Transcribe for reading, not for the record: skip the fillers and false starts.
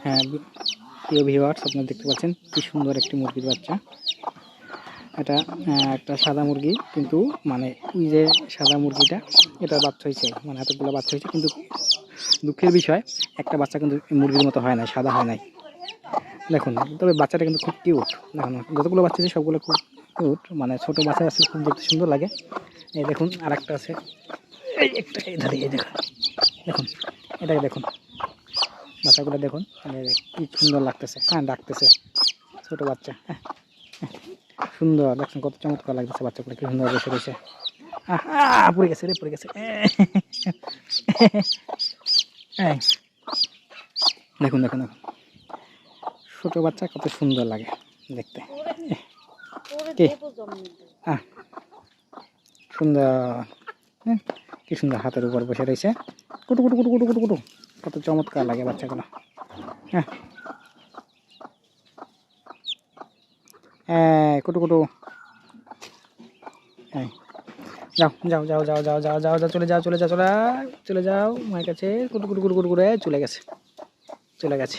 হ্যাঁ প্রিয় ভিউয়ার্স, আপনারা দেখতে পাচ্ছেন কি সুন্দর একটি মুরগির বাচ্চা। এটা একটা সাদা মুরগি, কিন্তু মানে ওই যে সাদা মুরগিটা এটা বাচ্চা হয়েছে, মানে এতগুলো বাচ্চা হয়েছে, কিন্তু দুঃখের বিষয় একটা বাচ্চা কিন্তু মুরগির মতো হয় নাই, সাদা হয় নাই। দেখুন, তবে বাচ্চাটা কিন্তু খুব কিউট। দেখুন যতগুলো বাচ্চা আছে সবগুলো খুব কিউট, মানে ছোট বাচ্চা আছে, খুব দেখতে সুন্দর লাগে। এই দেখুন আর একটা আছে, এই একটা এধারে, এই দেখুন দেখুন, এটাকে দেখুন, বাচ্চাগুলো দেখুন, মানে কি সুন্দর লাগতেছে। হ্যাঁ ডাকতেছে, ছোট বাচ্চা। হ্যাঁ সুন্দর দেখছেন, কত চমৎকার লাগতেছে, বাচ্চাগুলো কি সুন্দর বসে রয়েছে। পড়ে গেছে রে, পড়ে গেছে। দেখুন দেখুন দেখুন, ছোট বাচ্চা কত সুন্দর লাগে দেখতে। সুন্দর, কি সুন্দর হাতের উপর বসে রয়েছে, কুটু কুটু কুটু কুটু কুটু কুটু, কত চমৎকার লাগে বাচ্চাগুলো। কুটু কুটু, যাও যাও যাও যাও যাও যাও যাও যাও, চলে যাও চলে যাও, চলে যাও মায়ের কাছে, কুটু কুটু কুটু কুটু করে চলে গেছে, চলে গেছে।